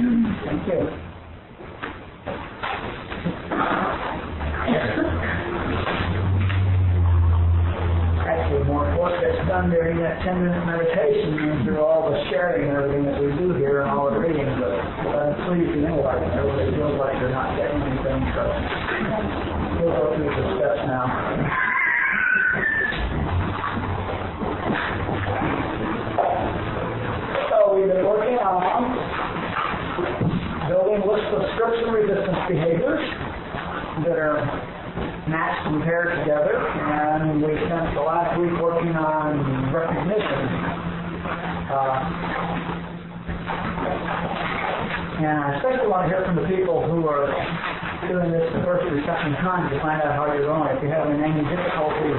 Thank you. Actually, more work that's done during that 10-minute meditation than through all the sharing and everything that we do here and all the reading, but I'm pleased to know like everybody feels like they're not getting anything, so we'll go through the steps now. So we've been working on building lists of scripts and resistance behaviors that are matched and paired together, and we spent the last week working on recognition. And I especially want to hear from the people who are doing this the first or second time to find out how you're going. If you're having any difficulty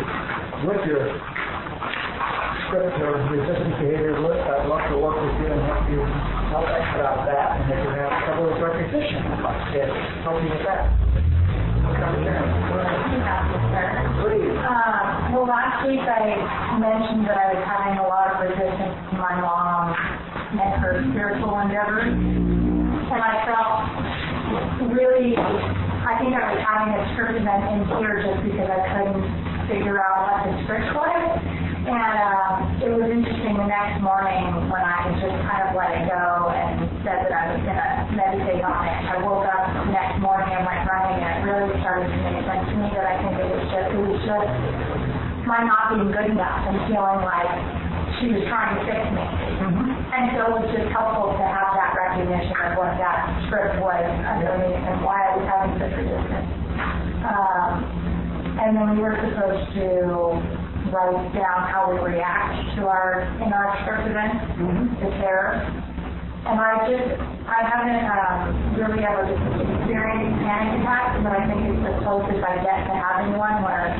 with your script or resistance behavior list, I'd love to work with you and help you help out that. And if you have trouble with recognition, I'd like to help you with that. Well, last week I mentioned that I was having a lot of resistance to my mom and her spiritual endeavors, and I felt really, I think I was having a script event in here just because I couldn't figure out what the script was. And it was interesting the next morning when I just kind of let it go and said that I was going to meditate on it. I woke up the next morning and went running, and it really started to make sense to me that I think it was just my not being good enough and feeling like she was trying to fix me. Mm-hmm. And so it was just helpful to have that recognition of what that script was underneath and why I was having such resistance. And then we were supposed to write down how we react to our script events, the terror. And I haven't really ever experienced panic attacks, but I think it's the closest I get to having one, where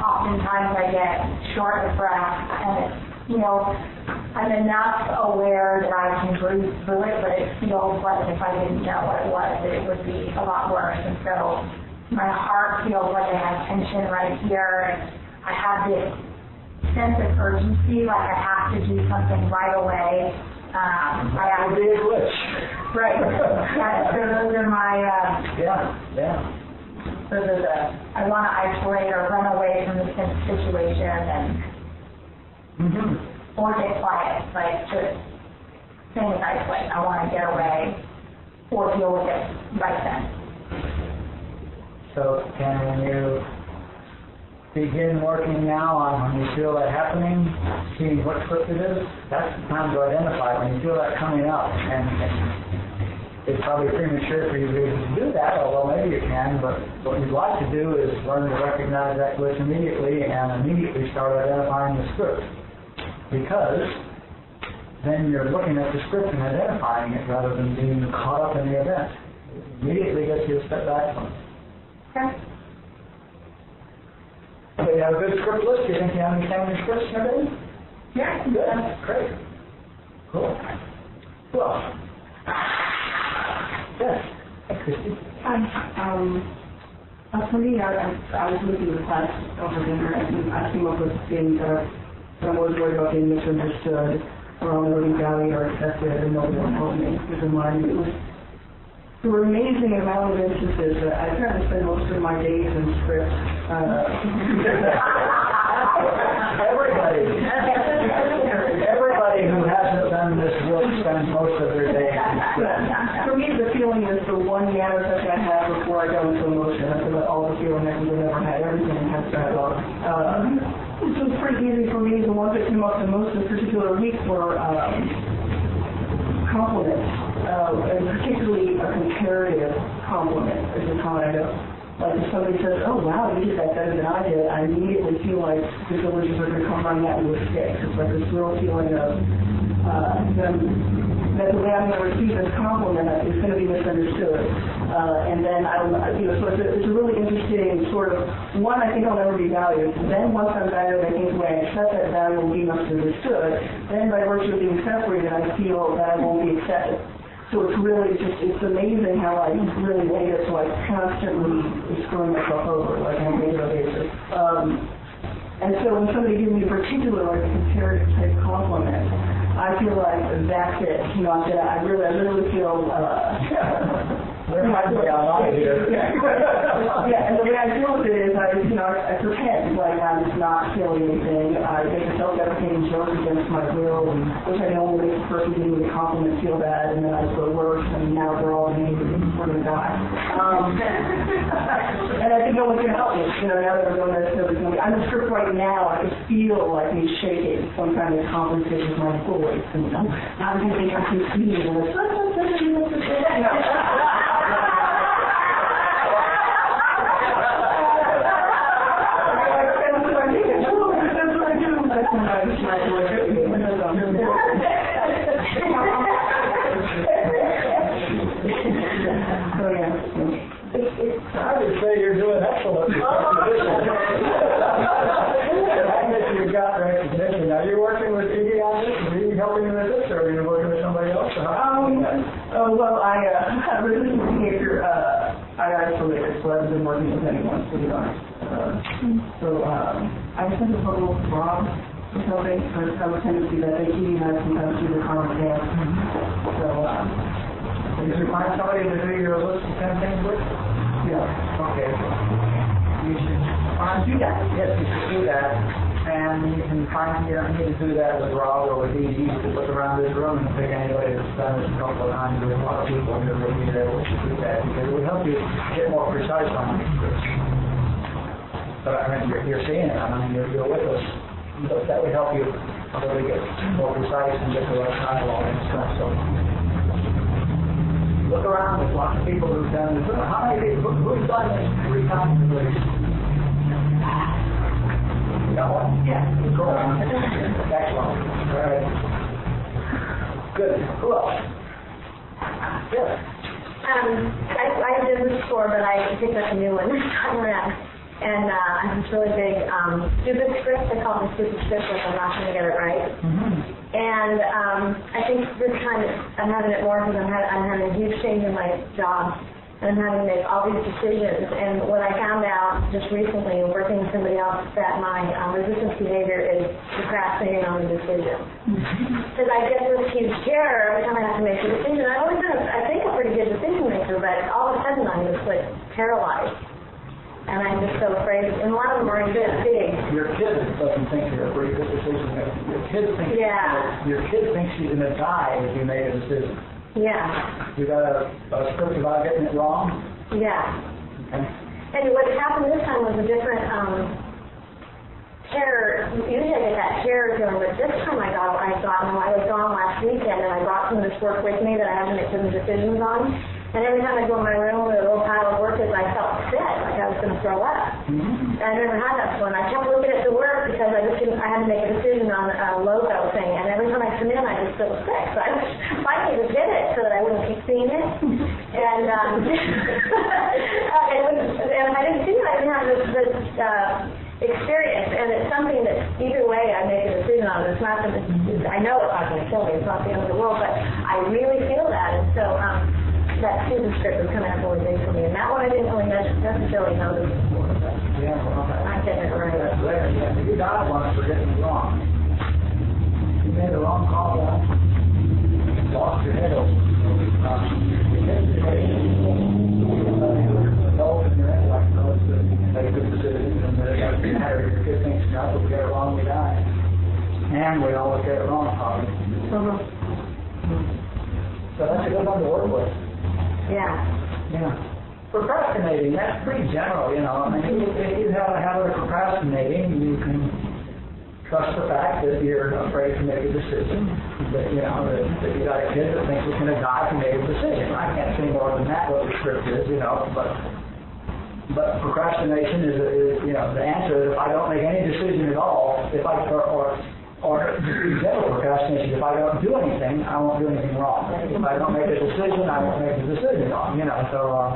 oftentimes I get short of breath, and it's, I'm enough aware that I can breathe through it, but it feels like if I didn't know what it was, it would be a lot worse. And so my heart feels like I have tension right here, and I have this sense of urgency, like I have to do something right away. I have a big wish. Right. Yeah, so those are my those are the I want to isolate or run away from the situation and or get quiet, like just saying isolate. I want to get away or deal with it right then. So can you begin working now on when you feel that happening, seeing what script it is? That's the time to identify when you feel that coming up. And it's probably premature for you to do that, although maybe you can, but what you'd like to do is learn to recognize that glitch immediately and immediately start identifying the script. Because then you're looking at the script and identifying it rather than being caught up in the event. It immediately gets you a step back from it. Okay. So you have a good script list? Do you think you understand your scripts and everything? Yeah. Good. Great. Cool. Well, yes. Christy. Hi. For me, I was looking at the class over dinner, and I came up with things that I'm always worried about being misunderstood or overvalued or accepted, and no one helped me with the mind. There were amazing amount of instances that I try to spend most of my days in scripts. Everybody who hasn't done this work spends most of their day. For me, the feeling is the one manner that I have before I go into emotion. I feel like all the feeling that we've ever had, everything has that up. This was pretty easy for me. The ones that came up the most in particular weeks were compliments. And particularly a comparative compliment is the kind of, like if somebody says, oh wow, you did that better than I did, I immediately feel like the villagers are going to come running at me with sticks. It's like this real feeling of that the way I'm going to receive this compliment is going to be misunderstood. And then so it's a really interesting sort of, one, I think I'll never be valued. Then once I'm valued, I think when I accept that value will be misunderstood. Then by virtue of being separated, I feel that I won't be accepted. So it's really it's amazing how I really made it so I constantly screwing myself over, like on a regular basis. And so when somebody gives me a particular, like a comparative type compliment, I feel like that's it. You know, I really feel. There might be a lot here. Yeah, and the way I deal with it is I pretend like I'm just not feeling anything. I make a self-deprecating joke against my will, which I know only makes the person giving me a compliment feel bad, and then I go to work, and now they're all angry, we're going to die. And I think no one's going to help me. You know, now that I'm going to I'm in the script right now, I just feel like me shaking, so I'm trying to compensate with my voice, and I'm going to think I can see it, and I would say you're doing excellent. You've got recognition. Are you working with Iggy on this? Are you helping him with this, or are you working with somebody else? Well, I really behavior. I isolated, so I haven't been working with anyone, to be honest. I sent a photo to Rob or something, but I have a tendency that they Iggy and I sometimes do the common dance. So, did you find somebody to do your list of 10 things with? yeah. Okay. You should do that. Yes, you should do that. And you can find, you don't need to do that with Rob or with Iggy. You can look around this room and pick anybody that's done this a couple of times. There's a lot of people in here that will be able to do that because it will help you get more precise on these scripts. But I mean, you're seeing it. I mean, you're with us. So that would help you really get more precise and get the right dialogue and stuff. So look around. There's lots of people who've done this. How many people? Who's done this 3 times at least? You got one? Yeah. Cool. Excellent. All right. Good. Who else? Yes. I did this before, but I picked up a new one this time around. And I have this really big stupid script. I call it the stupid script, like I'm not going to get it right. Mm-hmm. And I think this time I'm having it more because I'm having a huge change in my job. And I'm having to make all these decisions. And what I found out just recently, working with somebody else, that my resistance behavior is procrastinating on the decision. Because I get this huge terror every time I have to make a decision. I've always been, I think, a pretty good decision maker, but all of a sudden I'm just like paralyzed. And I'm just so afraid. And a lot of them are big. Your kid doesn't think you're a pretty good decision maker. Your kid thinks she's going to die if you make a decision. Yeah. You got a script about getting it wrong? Yeah. Okay. And what happened this time was a different terror. Usually I get that terror feeling, but this time I was gone last weekend, and I brought some of this work with me that I had to make some decisions on. And every time I go in my room with a little pile of work, I felt sick, like I was going to throw up. Mm-hmm. I never had that before. And I kept looking at the work because I had to make a decision on a logo thing. And every time I come in, I just feel sick. So I finally just did it so that I wouldn't keep seeing it. And and if I didn't see it, I didn't have this experience. And it's something that either way I make a decision on. It's not I know it's not going to kill me. It's not the end of the world. But I really feel that. And so that student script was coming up really big for me. And that one I didn't really necessarily notice before. But yeah, well, I'm getting it right. That's there. Yeah. You got one for getting it wrong. You made a wrong call once. You lost your head over. You made your intellect knows that you can make good decisions and that it doesn't matter. Your kid thinks not that we get it wrong, we die. And we always get it wrong, probably. Mm-hmm. So that's a good one to work with. Yeah. Yeah. Procrastinating, that's pretty general, you know. I mean, if you have a habit of procrastinating, you can trust the fact that you're afraid to make a decision. That, you know, that you got a kid that thinks it's going to die to make a decision. I can't say more than that what the script is, you know, but procrastination is you know, the answer is if I don't make any decision at all, or just in general procrastination, if I don't do anything, I won't do anything wrong. If I don't make a decision, I won't make a decision wrong, you know. So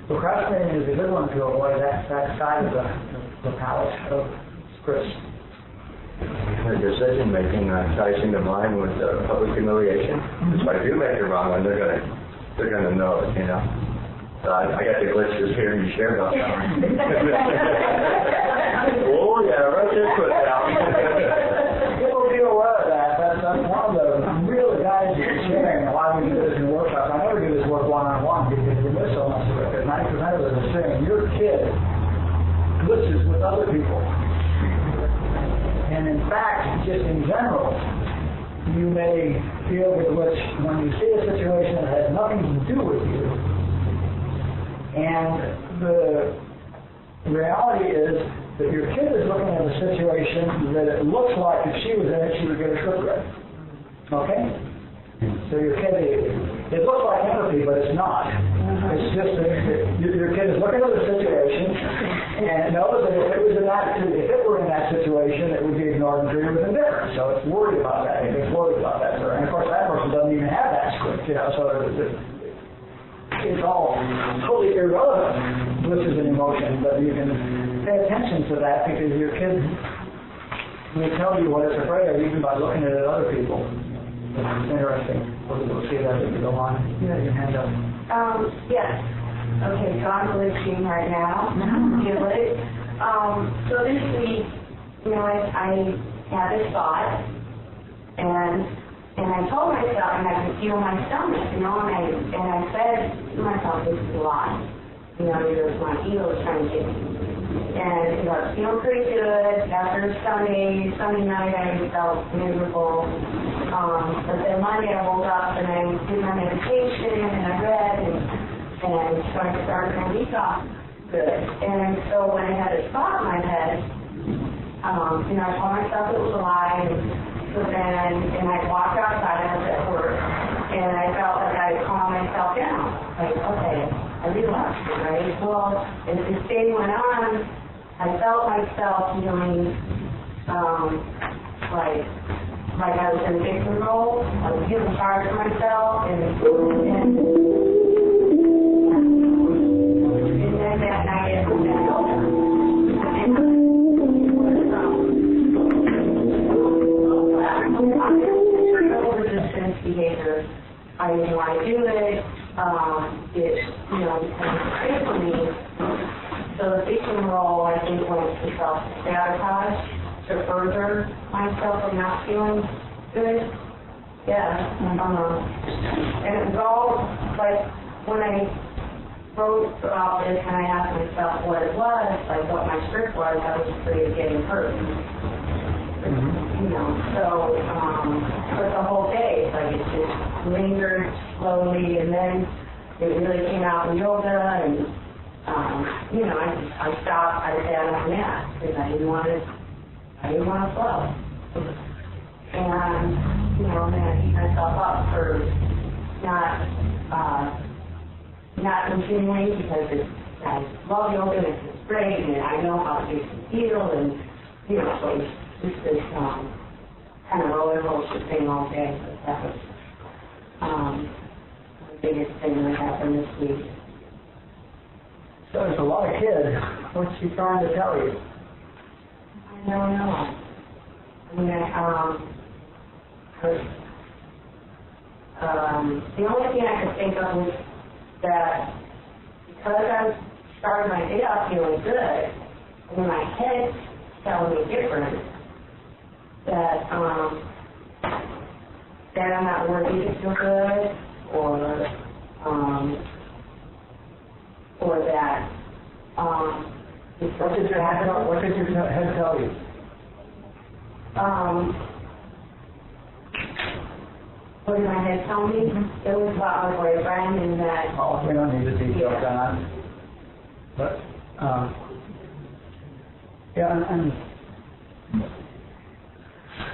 procrastinating is a good one to avoid that side of the palette of scripts. The decision making ties into mine with public humiliation. If I do make the wrong one, they're gonna know it, you know. So I got the glitch just hearing you share about that. Oh yeah, right there, put it out. People be aware of that. fact, just in general, you may feel that when you see a situation that has nothing to do with you, and the reality is that your kid is looking at a situation that it looks like if she was in it, she would get a script read. Okay? So your kid, it looks like empathy, but it's not. It's just that your kid is looking at the situation and knows that if it were in that situation, it would be ignored and treated with indifference. So it's worried about that. It's worried about that. And of course, that person doesn't even have that script, so it's all totally irrelevant, which is an emotion, but you can pay attention to that because your kid will tell you what it's afraid of even by looking at other people. It's interesting. We'll see that as we go on. Yeah, your hand up. Yes. Okay, so I'm listening right now. Feel it. So this week, I had this thought, and I told myself, and I could feel my stomach, and I said to myself, this is a lie. My ego is trying to get me. And I was feeling pretty good. After Sunday night, I felt miserable. But then Monday, I woke up and I did my meditation and I read, and so I started my week off good. And so when I had this thought in my head, I told myself it was a lie. So then, I walked outside, I was at work, and I felt like I had calmed myself down. Like, okay, I relaxed, right? Well, as this day went on, I felt myself feeling like I was in a victim role. I was feeling sorry for myself, and then that night it was resistance behavior. I didn't want to do it. It became great for me. So the victim role, I think, went to self-sabotage to further myself from not feeling good. Yeah. And it was all like when I wrote about this and I asked myself what it was, like what my script was, I was afraid of getting hurt. So for the whole day, it's like it just lingered slowly, and then it really came out in yoga, and I stopped. I sat on my mat because I didn't want to flow, and then I beat myself up for not continuing because I love yoga and it's great, and I know how it makes me feel, and so it's just this kind of roller coaster thing all day. But that was the biggest thing that happened this week. So there's a lot of kids. What's she trying to tell you? I don't know. The only thing I could think of was that because I started my day off feeling good, and my head's telling me different, that I'm not worthy to feel good, or that what did your head tell you? What did my head tell me? It was about my boyfriend and that. Oh, we don't need the details on that. But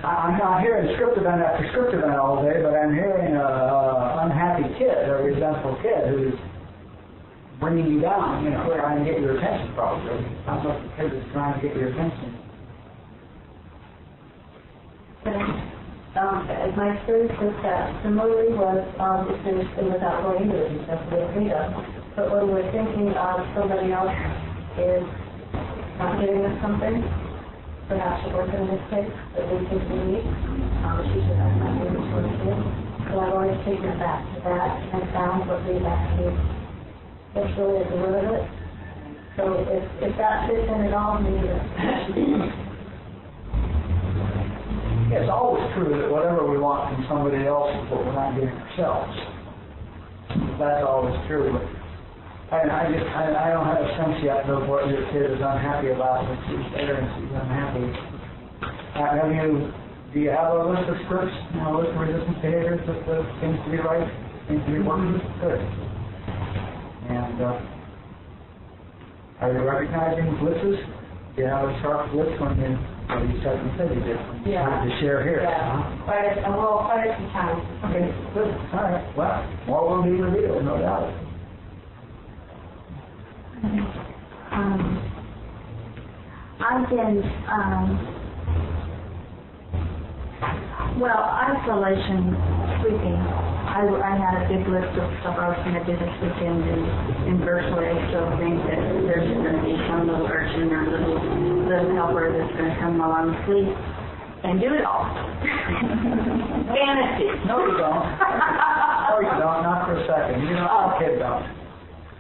I'm not hearing script event after script event all day, but I'm hearing an unhappy kid, a resentful kid who's bringing you down, trying to get your attention probably. Sounds like the kid is trying to get your attention. My experience with that similarly was it was not going into it, that's what we of. But when we're thinking of somebody else is not giving us something, perhaps a work in this case that we think we need, she said, I'm not doing this work here. So I've always taken it back to that and found what we actually is really at the root of it. So if that fits in at all, maybe that's It's always true that whatever we want from somebody else is what we're not getting ourselves. That's always true. I don't have a sense yet of what your kid is unhappy about when she's there and she's unhappy. I Do you have a list of scripts, a list of resistance behaviors that seems to be right, seems to be working? Good. And are you recognizing blitzes? Do you have a sharp blitz when you said you did? Yeah. To share here. Yeah. Quite a few times. Okay, good. All right. Well, more will be revealed, no doubt. I've been, isolation, sleeping. I had a big list of stuff I was going to do this weekend, and virtually I still think that there's going to be some little urchin or little helper that's going to come while I'm asleep and do it all. Fantasy. No, you don't. No, you don't. Not for a second. You don't. Kid don't.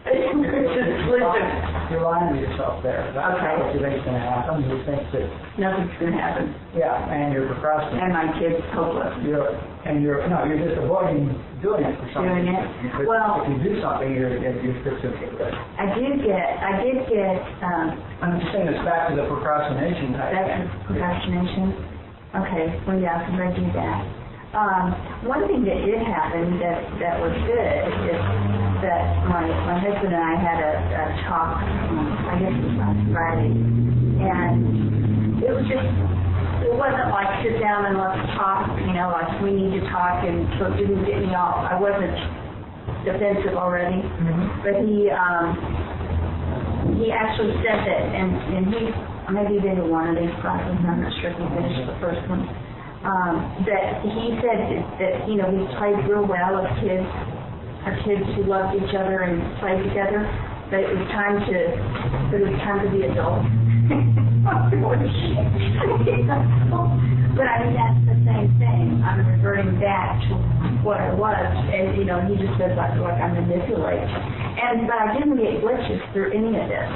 You're lying to yourself there. That's Okay. what you think's going to happen. You think that, Nothing's going to happen. yeah, and you're procrastinating. And my kid's hopeless. You're just avoiding doing it for something. Doing it? But Well- if you do something, you're fixing it. I did get, I'm just saying it's back to the procrastination. that's procrastination. Okay, well, yeah, because I do that. One thing that did happen that was good is that my husband and I had a talk, I guess it was last Friday, and it wasn't like sit down and let's talk, like we need to talk, and so it didn't get me off. I wasn't defensive already, but he actually said that, and he maybe been to one of these classes, I'm not sure if he finished the first one, that he said that we played real well as kids, our kids who loved each other and played together, but it was time to be adults. But I mean, that's the same thing. I'm reverting back to what I was, and he just says like I'm manipulating. But I didn't get glitches through any of this.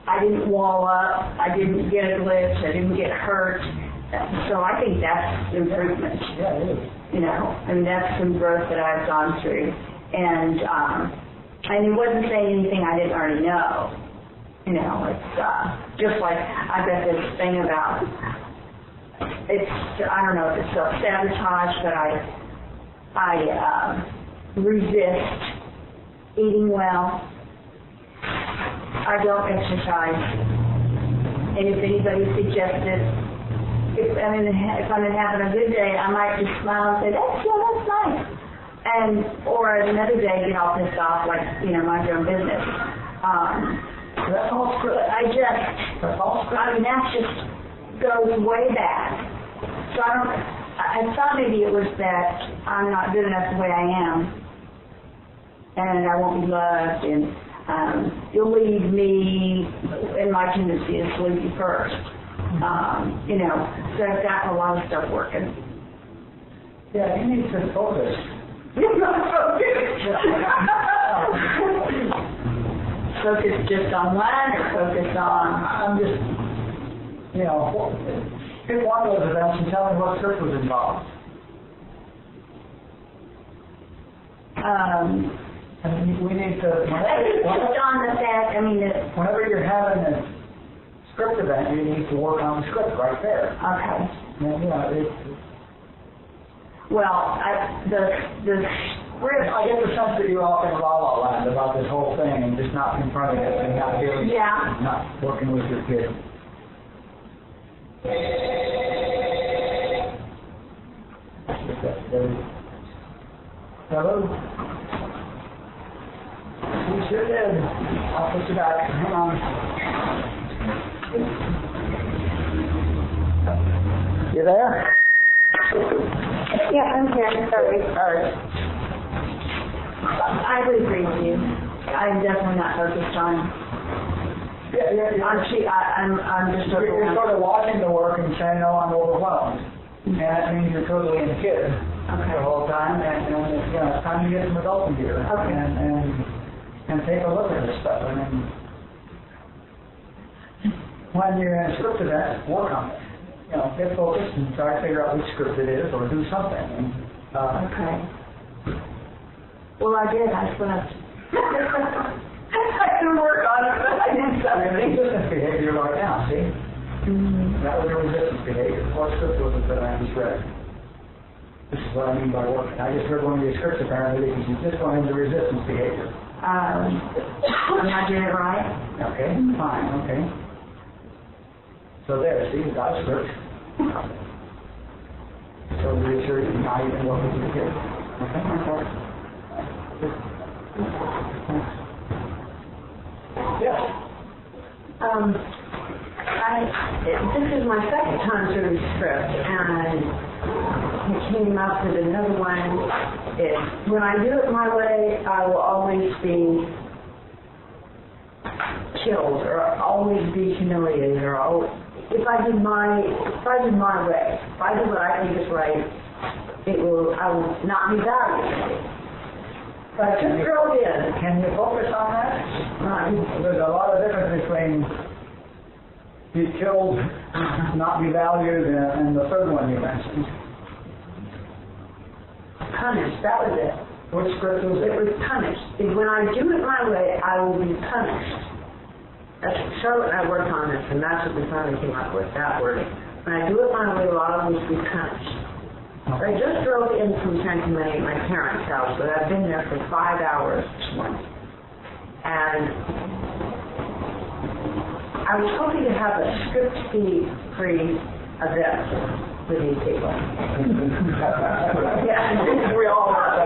I didn't wall up, I didn't get a glitch, I didn't get hurt. So I think that's improvement. Yeah, it is. That's some growth that I've gone through. And it wasn't saying anything I didn't already know. It's just like I got this thing about, I don't know if it's self-sabotage, but I resist eating well. I don't exercise. And if anybody suggests it, if I'm having a good day, I might just smile and say, that's nice. Or another day, get all pissed off, like, mind your own business. That's all script. That's all script. That just goes way back. So I thought maybe it was that I'm not good enough the way I am, and I won't be loved, and you'll leave me, and my tendency is to leave you first. So I've got a lot of stuff working. Yeah, you need to focus. Focus just on one, or focus on... I'm just, pick one of those events and tell me what script was involved. We need to... Just on the fact, Whenever you're having a script event, you need to work on the script right there. Okay. The script... I get the sense that you're off in la-la land about this whole thing and just not confronting it and not dealing, not working with your kid. Hello? You sure did. I'll put you back. Hang on. You there? Yeah, I'm here. Sorry. All right. I would agree with you. I'm definitely not focused on... I'm just You're sort of watching the work and saying, no, I'm overwhelmed. And that means you're totally in the kid the whole time, and it's time to get some adult gear and take a look at this stuff. When you're in a script event, work on it. Get focused and try to figure out which script it is, or do something. Okay. Well, I did. I slept. I can work on it, but I did something. Resistance behavior right now, see? That was a resistance behavior. What script was it that I just read? This is what I mean by working. I just heard one of these scripts apparently because you just went into resistance behavior. Am I doing it right? Okay, fine, okay. So there, see, you got a script. So reassure you now you can work with your kid. Okay? Yes. This is my second time through the script, and I came up with another one. When I do it my way, I will always be killed, or always be humiliated, or always, if I do my way, if I do what I think is right, I will not be valued. But just throw it in. Can you focus on that? Right. There's a lot of difference between be killed, not be valued, and the third one you mentioned. Punished, that was it. Which script was It it? was punished. When I do it my way, I will be punished. That's Charlotte and I worked on this, and that's what we finally came up with, that wording. When I do it my way, I'll always be punished. I just drove in from Scantlin at my parents' house, but I've been there for 5 hours this morning. And I was hoping to have a script-free event with these people. Yeah, we all are.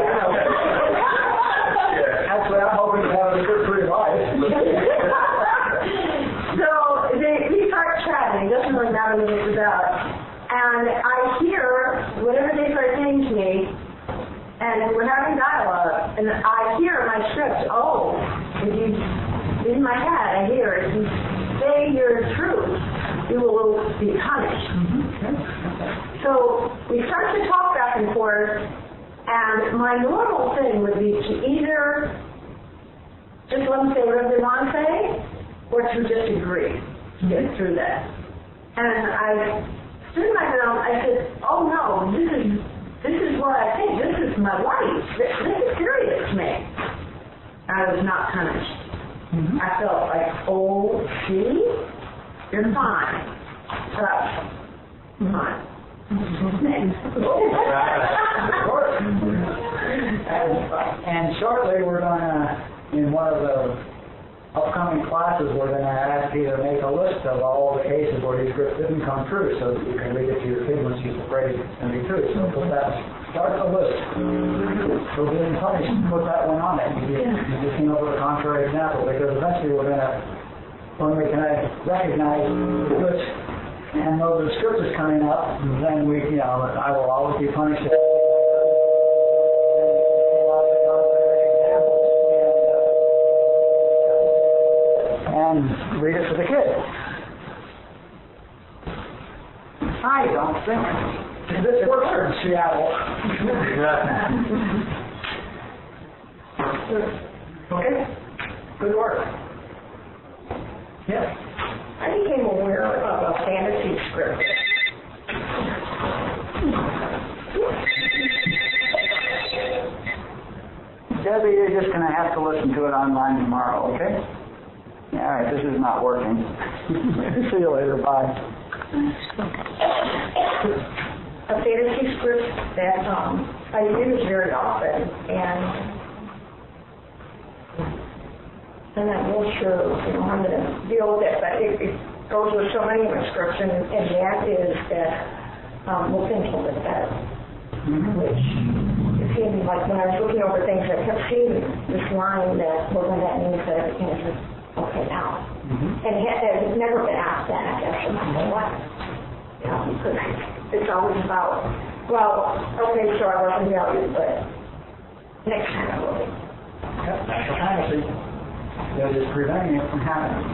Actually, I'm hoping to have a script-free life. So we start chatting, doesn't really matter what it's about. And I hear whatever they start saying to me, and we're having dialogue, and I hear my script, in my head, I hear, if you say your truth, you will be punished. So we start to talk back and forth, and my normal thing would be to either just let them say whatever they want to say, or to just agree to get through that. And I stood my ground, I said, oh no, this is what I think, this is my life, this is serious to me. I was not punished. I felt like, oh, see, you're fine. Fine. And shortly we're going to, in one of the upcoming classes, we're going to ask you to make a list of all the cases where these scripts didn't come true so that you can read it to your kid when she's afraid it's going to be true. So put that, start the list. So being punished, put that one on it. You just came up with a contrary example because eventually we're going to, when we can recognize the good and know the script is coming up, then we, I will always be punished. And read it to the kid. I don't think this works in Seattle. Okay? Good work. Yes. I became aware of a fantasy script. Debbie, you're just going to have to listen to it online tomorrow, okay? All right, this is not working. See you later. Bye. A fantasy script that I use very often, and I'm not sure, I'm going to deal with it, but it goes with so many of my scripts, and that is that we'll think a little bit, which it seemed like when I was looking over things, I kept seeing this line that, well, then that means that everything is okay now. And it has never been asked that, I guess, in my whole life. Because it's always about, well, okay, sure, I wasn't valued, but next time I will be. That's a fantasy that is preventing it from happening.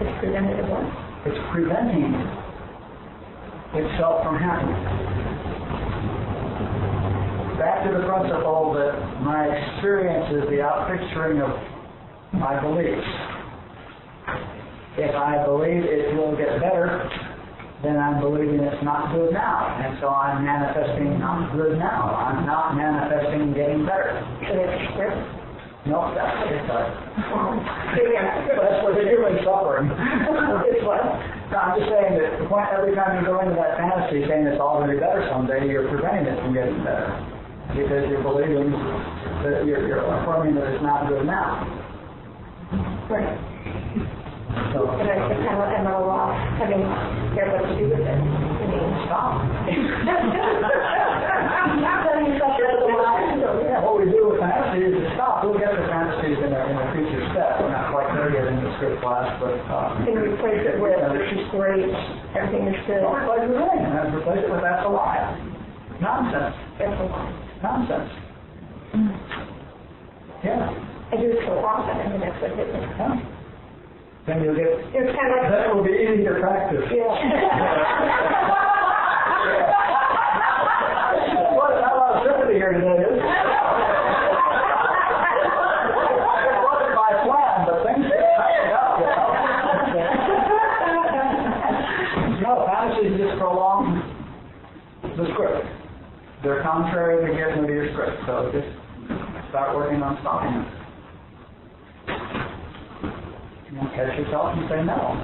It's preventative one. It's preventing itself from happening. Back to the principle that my experience is the outpicturing of my beliefs. If I believe it will get better, then I'm believing it's not good now. And so I'm manifesting not good now. I'm not manifesting getting better. So it's a script. No, that's what it does. Yeah. That's what human suffering. It's what? No, I'm just saying that the point, every time you go into that fantasy saying it's all going to be better someday, you're preventing it from getting better. Because you're believing that you're affirming that it's not good now. Right. So, But I just kind of am at a loss having cared what to do with it. I mean, stop. yeah. What we do with fantasy is to stop. We'll get to fantasies in a future step. We're not quite there yet in the script class, but... And replace it with, which is great, everything is good. Don't replace it with anything. Replace it with that's a lie. Nonsense. That's a lot. Nonsense. Yeah. I do it so often, I mean, that's what hit me. Yeah. Then you'll get... It's kind of like... Then it will be easy to practice. Yeah. What a lot of sympathy here today, isn't it? It wasn't my plan, but things get tightened up, you know? No, fantasies just prolong the script. They're contrary to getting into your script, so just start working on stopping them. You catch yourself and say no.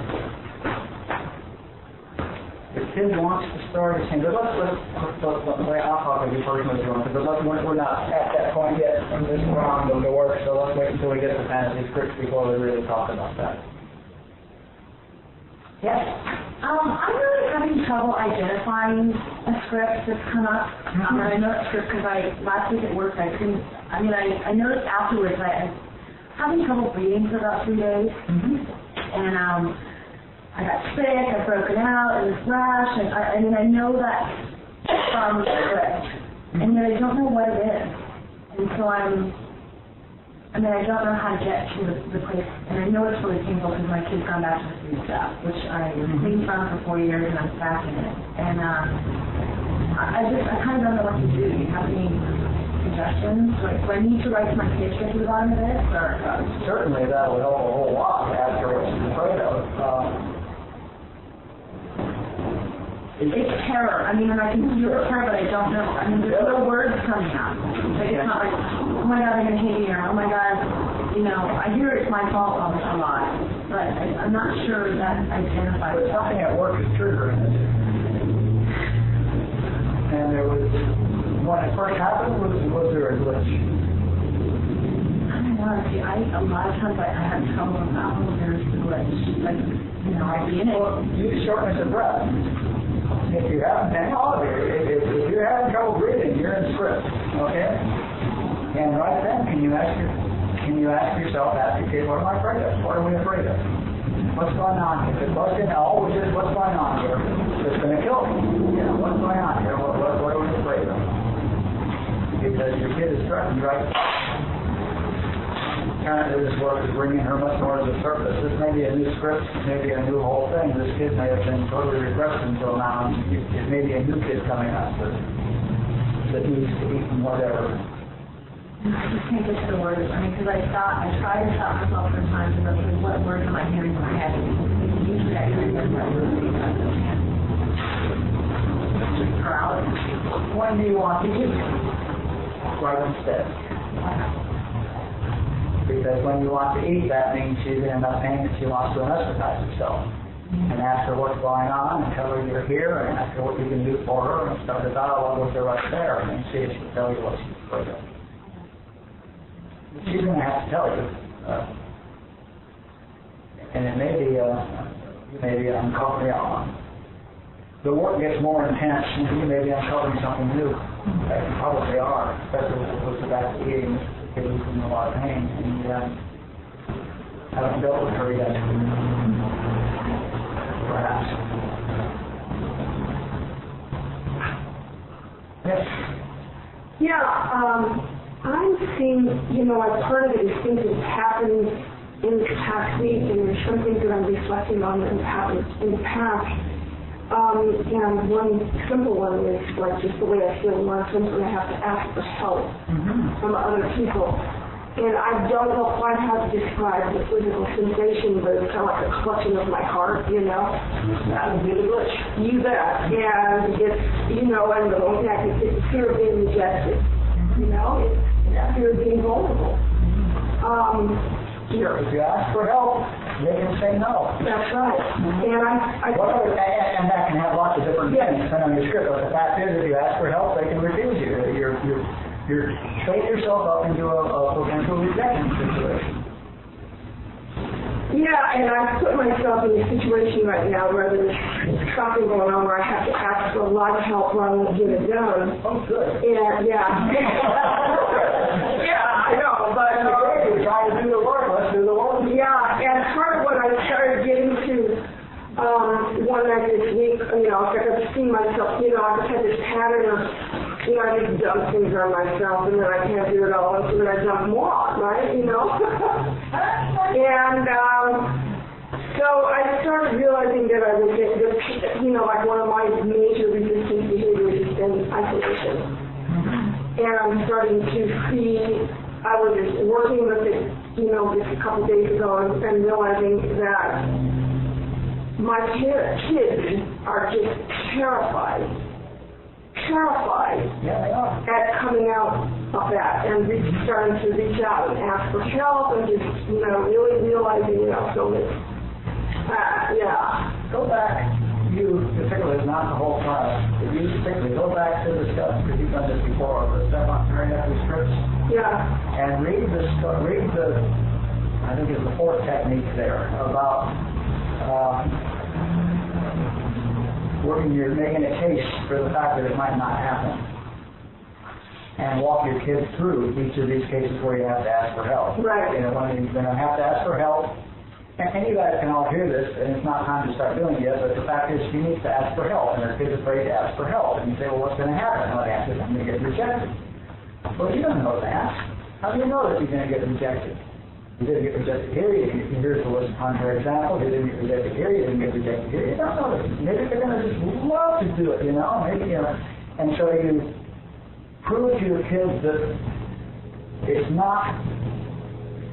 The kid wants to start a thing, but let's I'll talk with you personally if you want to, but we're not at that point yet. We're on the work, so let's wait until we get to fantasy scripts before we really talk about that. Yes. I'm really having trouble identifying a script that's come up. And I know that script because last week at work I noticed afterwards I'm having trouble breathing for about 3 days. And I got sick, I've broken out, it was rash, and I know that from the script. And yet I don't know what it is. And so I don't know how to get to the place, and I know it's really painful because my kid's gone back to the food stuff, which I was clean from for 4 years, and I'm back in it. And I kind of don't know what to do. Do you have any suggestions? Like, do I need to write to my kids to get to the bottom of this? Or certainly that would help a whole lot after what you're afraid of. It's terror. I mean, and I can feel the terror, but I don't know. I mean, there's no words coming out. Like, it's not like, oh my God, they're going to hate me, or oh my God, I hear it's my fault a lot, but I'm not sure that identifies. But something at work is triggering it. And there was, when it first happened, was there a glitch? I don't know. See, a lot of times I have trouble with that when there's the glitch. Like, I'd be in it. Well, use shortness of breath. If you have, and all of you, if you're having trouble breathing, you're in script, okay? And right then, can you ask yourself, okay, what am I afraid of? What are we afraid of? What's going on here? The question always is, what's going on here? It's going to kill me. What's going on here? What are we afraid of? Because your kid is threatened, right? Apparently this work is bringing her much more to the surface. This may be a new script, maybe a new whole thing. This kid may have been totally repressed until now. It may be a new kid coming up that needs to eat and whatever. I just can't get to the words. I mean, because I try to stop myself sometimes and look at what words am I hearing in my head. Usually I hear them paralysis. When do you want to eat? Right instead. Because when you want to eat, that means she's in enough pain that she wants to anesthetize herself. And ask her what's going on, and tell her you're here, and ask her what you can do for her, and start the dialogue with her right there, and see if she'll tell you what she's afraid of. She's going to have to tell you. And it may be, you may be uncovering, the work gets more intense, and you may be uncovering something new. You probably are, especially with the back to eating. He's in a lot of pain, and haven't dealt with her yet. Perhaps. Yes. Yeah, I'm seeing, like part of it is things that happened in the past week, and there's some things that I'm reflecting on that have happened in the past. And one simple one is like just the way I feel a lot of times when I have to ask for help from other people. And I don't know quite how to describe the physical sensation, but it's kind of like a clutching of my heart, That would be the glitch. You bet. And it's, and the only thing I can say is fear of being rejected. It's fear of being vulnerable. If you ask for help, they can say no. That's right. And And that can have lots of different things depending on your script. But the fact is, if you ask for help, they can refuse you. You're setting yourself up into a potential rejection situation. yeah, and I put myself in a situation right now where there's something going on where I have to ask for a lot of help rather than get it done. Oh, good. And yeah. Yeah, I know, but You're trying to do the work. Let's do the work. yeah, and part of what I started getting to one night this week, I got to see myself, I just had this pattern of, I just dump things on myself, and then I can't do it all, and so then I dump more on, right, And so I started realizing that I would get this, like one of my major resistance behaviors is in isolation. And I'm starting to see, I was just working with it, just a couple days ago, and realizing that my kids are just terrified Yeah, they are. at coming out of that and starting to reach out and ask for help and just, really realizing, so it's, yeah. Go back. You particularly, not the whole class, but you particularly go back to the stuff, because you've done this before, the stuff on turning up the scripts, Yeah. and read the, I think it's the fourth technique there, about making a case for the fact that it might not happen. And walk your kids through each of these cases where you have to ask for help. Right. When you're going to have to ask for help, and you guys can all hear this, and it's not time to start doing it yet, but the fact is she needs to ask for help, and her kid's afraid to ask for help. And you say, well, what's going to happen? Well, the answer is I'm going to get rejected. Well, you don't know that. How do you know that you're going to get rejected? You didn't get rejected here, here's the list of contrary examples, you didn't get rejected here, you didn't get rejected here. You don't know that. Maybe they're going to just love to do it, Maybe, and so you prove to your kids that it's not,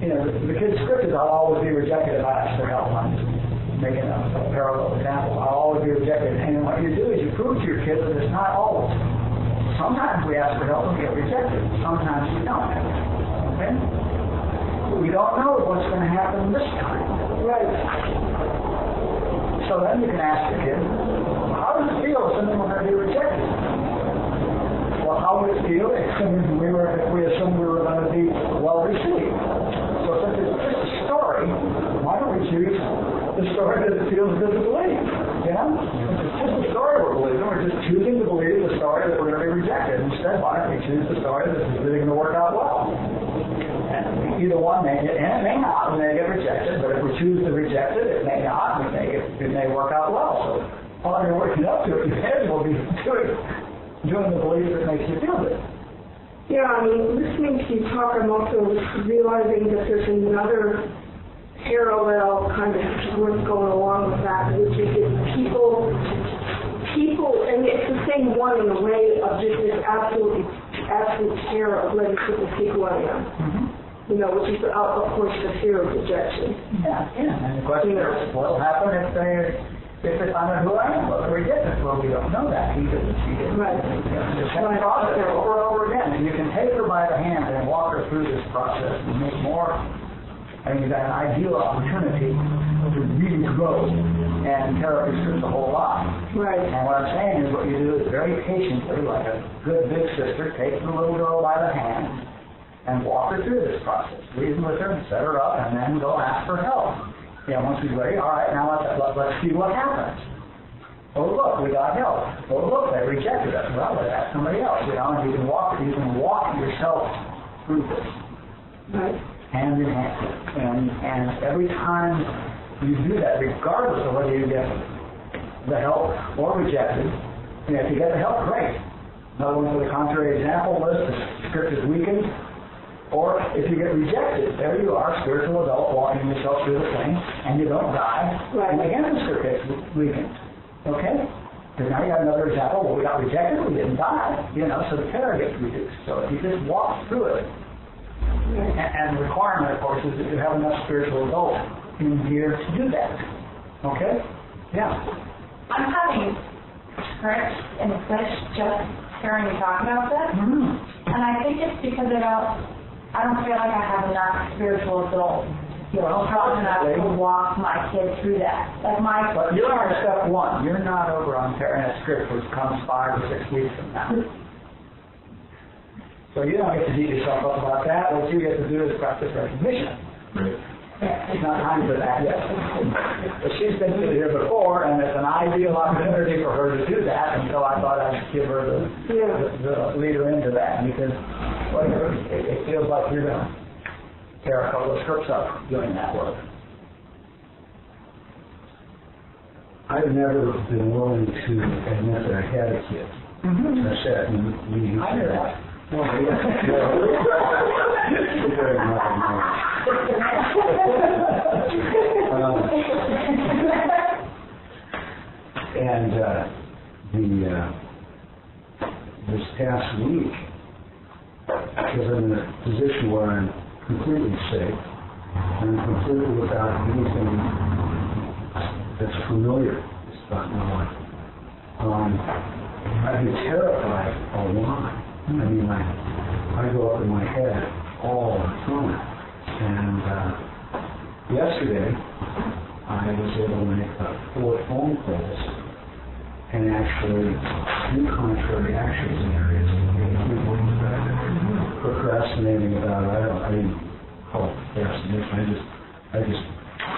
the kid's script is I'll always be rejected if I ask for help. I'm just making a parallel example. I'll always be rejected. And what you do is you prove to your kids that it's not always. Sometimes we ask for help and get rejected. Sometimes we don't. Okay? We don't know what's going to happen this time. Right. So then you can ask the kid, how does it feel if something we're going to be rejected? Well, how would it feel if we assumed we were going to be well received? So since it's just a story, why don't we choose the story that it feels good to believe? Since it's just a story we're believing, we're just choosing to believe the story that we're going to be rejected. Instead, why don't we choose the story that is really going to work out well? And either one may get, and it may not, we may get rejected, but if we choose to reject it, it may not, it may work out well. So while you're working up to it, your head will be doing the belief that makes you feel good. Yeah, listening to you talk, I'm also realizing that there's another parallel kind of what's going along with that, which is that people, and it's the same one in a way of just this absolute terror of letting people see who I am. Mm-hmm. Which is, of course, the fear of rejection. Yeah. And the question is, what will happen if they find out who I am? Well, they're rejected. Well, we don't know that. He didn't. She didn't. Right. The same process over and over again. And you can take her by the hand and walk her through this process and make more. You've got an ideal opportunity to really grow and therapy strips a whole lot. Right. And what I'm saying is what you do is very patiently, like a good big sister, take the little girl by the hand and walk her through this process. Reason with her and set her up, and then go ask for help. Once she's ready, all right, now let's see what happens. Oh, look, we got help. Oh, look, they rejected us. Well, let's ask somebody else. And you can walk yourself through this. Right. Hand in hand. And every time you do that, regardless of whether you get the help or rejected, if you get the help, great. Another one for the contrary example list, the script is weakened. Or if you get rejected, there you are, spiritual adult, walking yourself through the thing, and you don't die. Right. And again, the script gets weakened. Okay? Because now you got another example. Well, we got rejected, we didn't die. So the terror gets reduced. So if you just walk through it, and the requirement, of course, is that you have enough spiritual adult in here to do that. Okay? Yeah. I'm having hurt and such just hearing you talk about this. Mm-hmm. And I think it's because I don't feel like I have enough spiritual adult strong enough to walk my kids through that. Like my. But you're on step one. You're not over on tearing a script which comes 5 or 6 weeks from now. So you don't get to beat yourself up about that. What you get to do is practice recognition. It's not time for that yet. But she's been through here before, and it's an ideal opportunity for her to do that, and so I thought I'd give her the lead her into that, because it feels like you're going to tear a couple of scripts up doing that work. I've never been willing to admit that I had a kid. I said, I knew that. And this past week, because I'm in a position where I'm completely safe, and I'm completely without anything that's familiar about my life. I've been terrified a lot. I mean, I go up in my head all the time. And yesterday, I was able to make 4 phone calls and actually do contrary actions in areas procrastinating about. I didn't call it procrastination. I just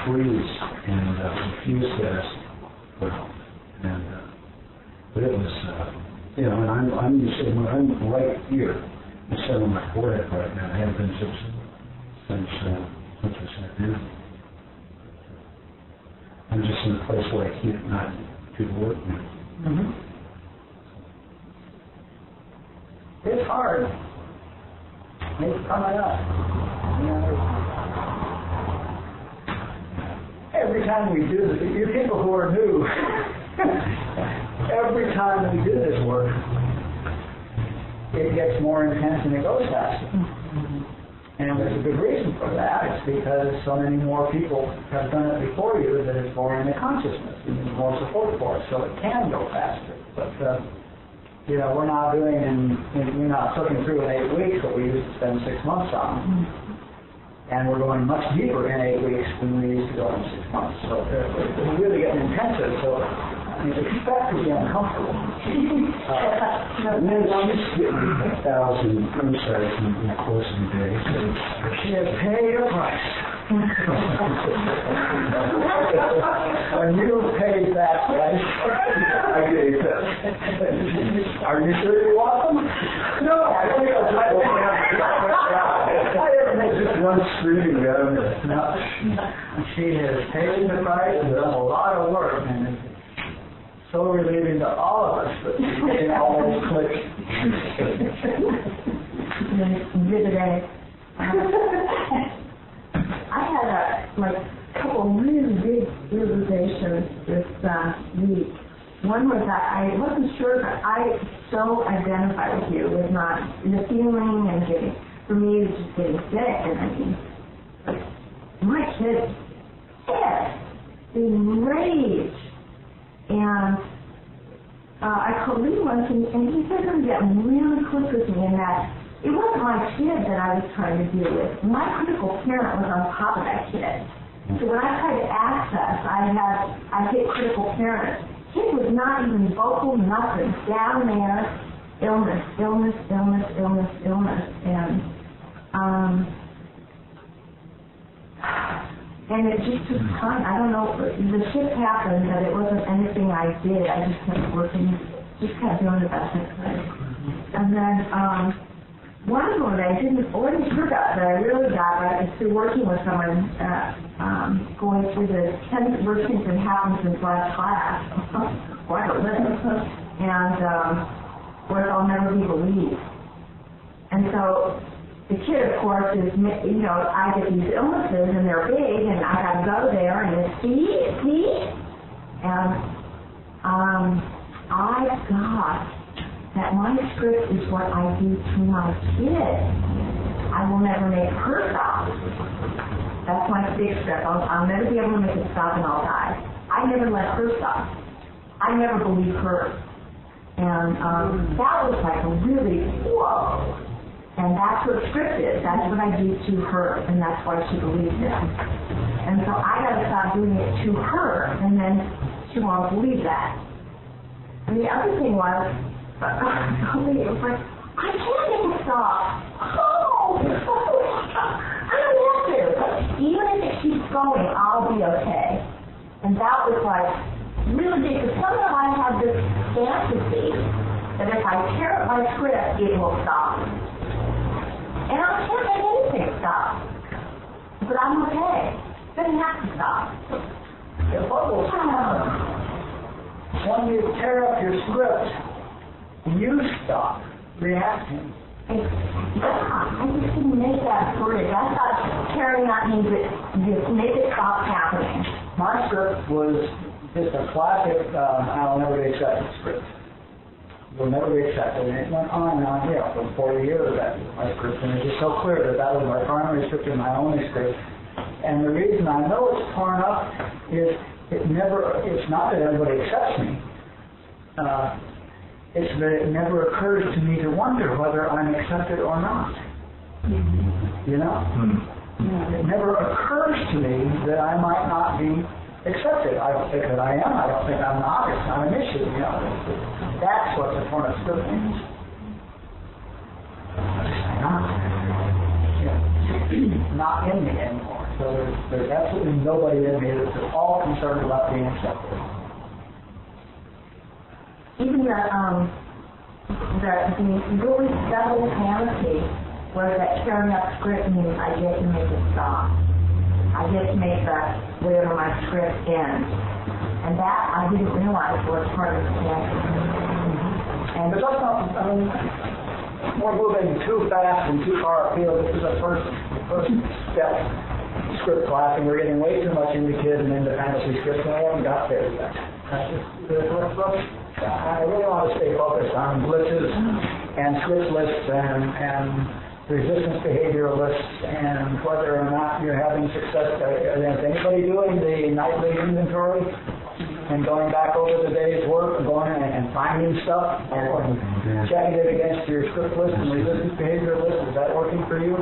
freeze and refuse to ask for help. And but it was, and I'm right here instead of my forehead right now. I haven't been since I sat down. I'm just in a place where I can't not do the work now. It's hard. It's coming up. Every time we do this, you people who are new, every time we do this work, it gets more intense and it goes faster. And there's a good reason for that. It's because so many more people have done it before you that it's more in the consciousness and there's more support for it, so it can go faster. But, we're now doing, we're not cooking through in 8 weeks what we used to spend 6 months on. And we're going much deeper in 8 weeks than we used to go in 6 months. So we're really getting intensive, so expect to be uncomfortable. And then she's getting 1,000 insights in the course of the day. She has paid a price. When you paid that price, I gave that. Are you sure you want them? No, I think I didn't make Just one screaming down there. No, she has paid the price and done a lot of work, and it's so relieving to all of us that it all clicks. I had a couple really big realizations this week. One was that I wasn't sure, but I so identify with you with not the feeling and getting. For me, it's just getting sick, and I mean, my kids enraged. And I called Lee once, and he said something that really clicked with me, in that it wasn't my kid that I was trying to deal with. My critical parent was on top of that kid. So when I tried to access, I hit critical parent. Kid was not even vocal, nothing. Down there, illness, and it just took time. I don't know, the shift happened, but it wasn't anything I did. I just kept working, just kept doing the best I could. And then one of them that I didn't already forgot, that I really got, right, is through working with someone, going through the 10 worst things that happened since last class. Quite a list. And what I'll never be believed. And so the kid, of course, is, I get these illnesses and they're big and I got to go there and it's, see? And I got that my script is what I do to my kid. I will never make her stop. That's my big script. I'll never be able to make it stop and I'll die. I never let her stop. I never believe her. And that was like a really, whoa. And that's what script is. That's what I do to her, and that's why she believes it. And so I got to stop doing it to her, and then she won't believe that. And the other thing was, it was like, I can't make it stop. Oh, I don't have to. Even if it keeps going, I'll be okay. And that was like really big, because somehow I have this fantasy that if I tear up my script, it will stop. And I can't make anything stop. But I'm okay. It doesn't have to stop. Yeah, what will happen when you tear up your script, you stop reacting. I just didn't make that bridge. I thought tearing up means that you make it stop happening. My script was just a classic, I'll never be accepted script. Will never be accepted. And it went on and on, for 40 years that was my script. And it's just so clear that that was my primary script and my only script. And the reason I know it's torn up is it's not that everybody accepts me. It's that it never occurs to me to wonder whether I'm accepted or not. You know? It never occurs to me that I might not be accepted. I don't think that I am. I don't think I'm not. It's not an issue, That's what the torn up script means. Not in me anymore. So there's absolutely nobody in me that's at all concerned about being accepted. Even the really subtle fantasy where that tearing up script means I get to make it stop. I get to make that wherever my script ends. And that I didn't realize was part of the fantasy. And but that's not, we're moving too fast and too far afield. This is the first step script class, and we're getting way too much into kids and into fantasy scripts, and I haven't got there yet. I really want to stay focused on blitzes and script lists and resistance behavioral lists and whether or not you're having success. Is anybody doing the nightly inventory and going back over the day's work and going and finding stuff and checking it against your script list and resistance behavioral list? Is that working for you?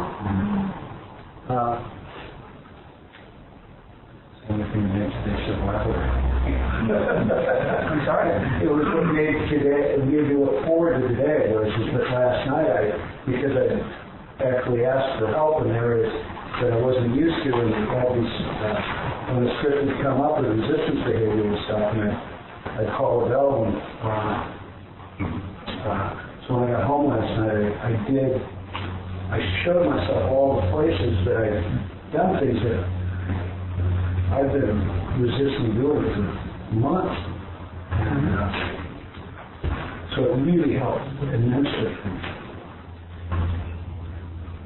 Anything that makes things so elaborate. I'm sorry? It was what made today, it made me look forward to today, which is that last night, because I actually asked for help in areas that I wasn't used to, and all these, when the script would come up with resistance behavior and stuff, and I'd call Bell, and so when I got home last night, I showed myself all the places that I'd done things that I've been resisting doing for months, and so it really helped immensely.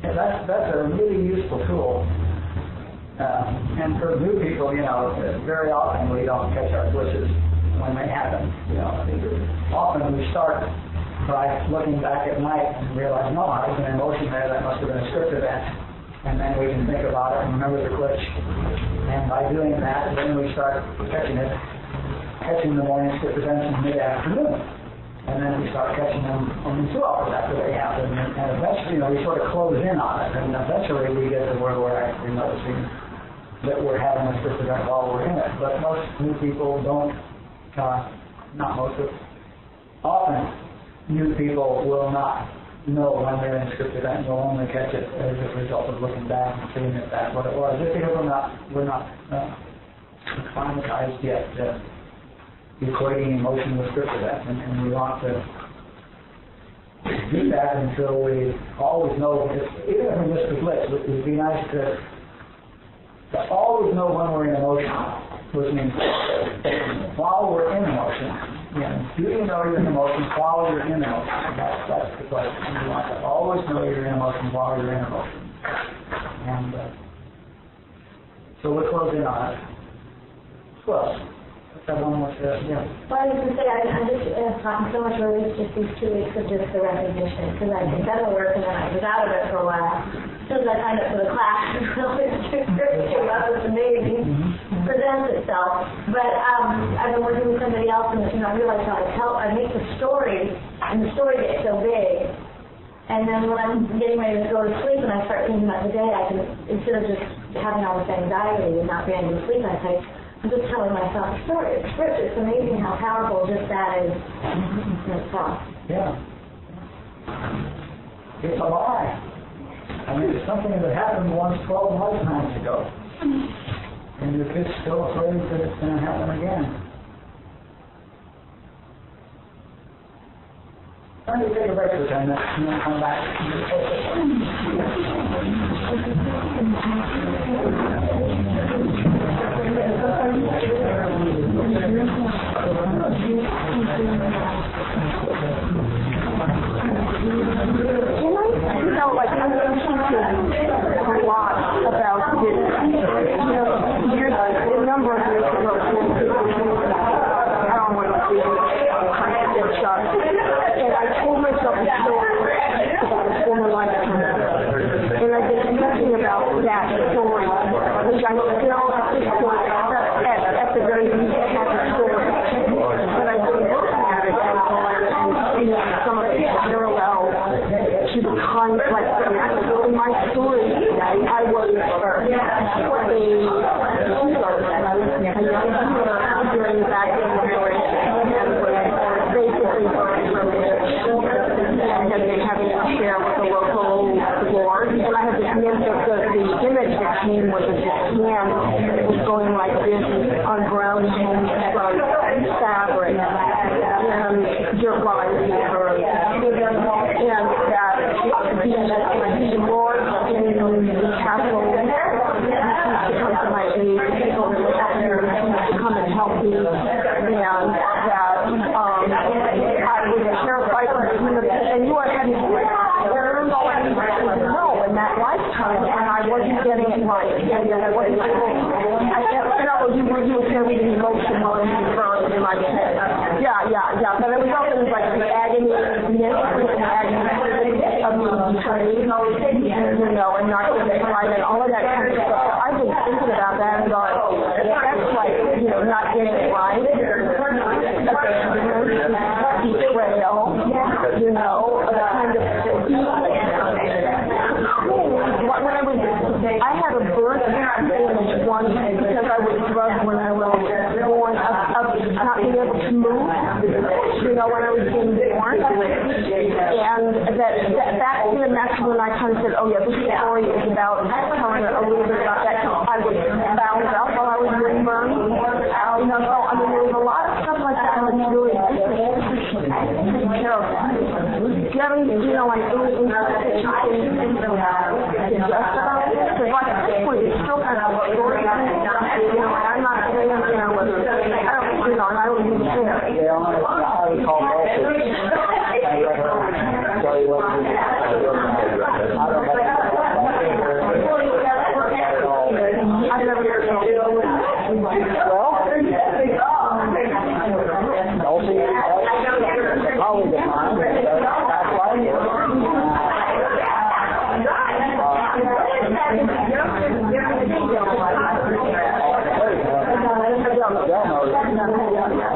Yeah, that's a really useful tool. And for new people, very often we don't catch our glitches when they happen. Often we start by looking back at night and realize, no, I was an emotion there, that must have been a script event. And then we can think about it and remember the glitch. And by doing that, then we start catching the morning script events in mid-afternoon. And then we start catching them only 2 hours after they happen. And eventually, we sort of close in on it. And eventually we get to where we're actually noticing that we're having a script event while we're in it. But most new people don't, not most, but often new people will not know when they're in a script event. We'll only catch it as a result of looking back and seeing if that's what it was. Just because we're not acclimatized yet to equating emotion with script events, and we want to do that until we always know, even if we miss the glitch, it would be nice to always know when we're in emotion, which means while we're in emotion. Do you know you're in emotion while you're in emotion? That's the question. You want to always know you're in emotion while you're in emotion. And so we'll close in on it. Well, let's have one more. Well, I was going to say, I'm just talking so much relief just these 2 weeks of just the recognition, because I've done the work and then I was out of it for a while. As soon as I signed up for the class, that was amazing. Presents itself. But I've been working with somebody else, and I realized how I make the story, and the story gets so big. And then when I'm getting ready to go to sleep and I start thinking about the day, I can, instead of just having all this anxiety and not being able to sleep, I say, I'm just telling myself a story. It's script. It's amazing how powerful just that is in itself. Yeah. It's a lie. I mean, it's something that happened once 12 lifetimes ago. And your kid's still afraid that it's going to happen again. I'm going to take a break for 10 minutes and then come back. You know, like I'm thinking a lot about this. You know, a number of years ago, I don't want to see this shot. And I told myself a story about a former lifetime. And I've been thinking about that story, which I still at this point, at the very least, have a story. But I've been looking at it and seeing some of the parallels to the kind, like in my story today, I was a healer during the back end of the and was basically working from and had been having to share with the local Lord. And I had this the image that came was that this hand was going like this on brown homespun fabric and dirt lines and curves. And that the Lord in the castle used to come to my aid, people that were out there to come and help me, and that I was terrified of and you are having no in that lifetime, and I wasn't getting it right, and I wasn't you were carrying emotional and in my head. Yeah, but it was always like the agony of being betrayed, and not getting right, and all of that kind of stuff. So I've been thinking about that and thought, that's like, not getting it right, betrayal, kind of I had a birth image once because I was drugged when I was born of not being able to move, when I was being born. And that's when I kind of said, oh yeah, this story is about telling a little bit about that. I was bound up while I was being burned. So I mean, there was a lot of stuff like that that was really interesting. Terrifying. Do you have any, any insight that you can suggest about it? Because like at this point, it's still kind of a story. I'm not saying, I don't even care. Yeah, I would call I've never heard of it. Well, Elsie, a colleague of mine, that's why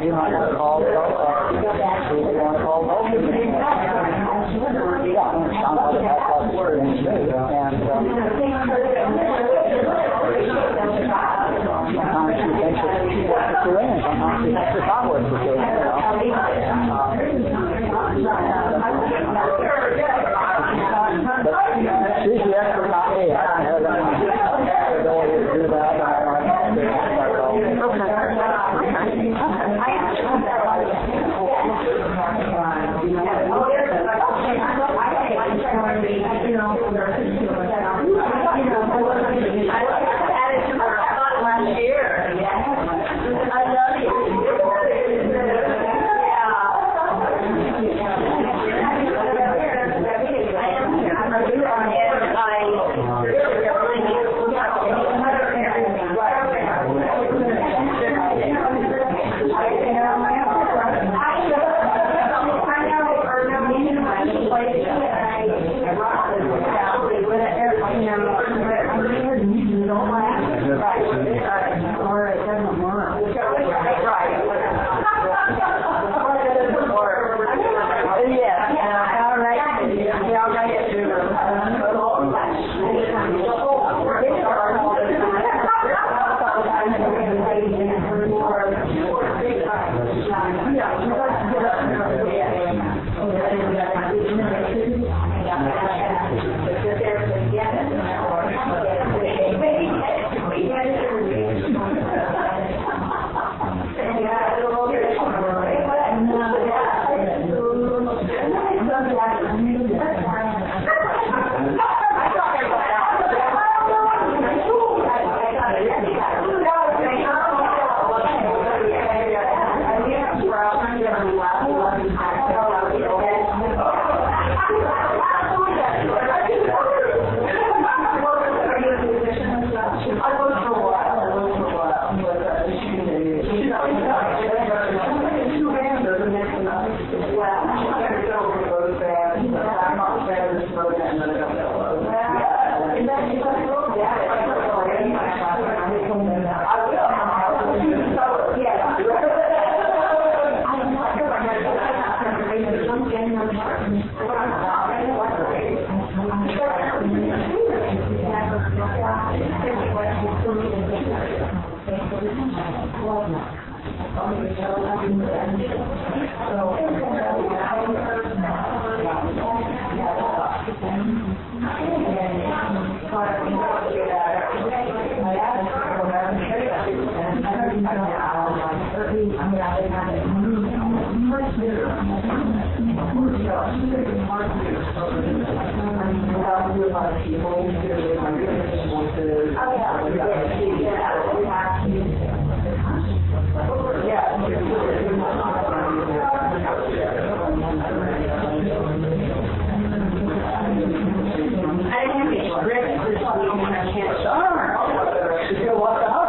you might call Any water,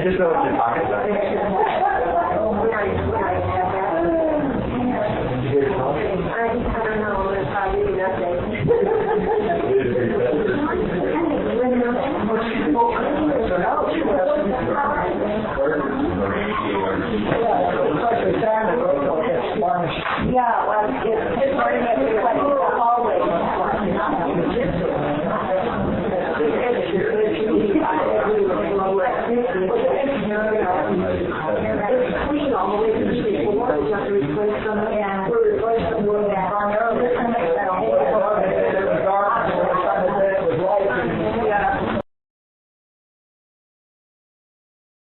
just know what you're talking about. We already have that. Did you hear the song? I don't know, it's probably nothing. Yeah, well, it's very much like the hallway. It's clean.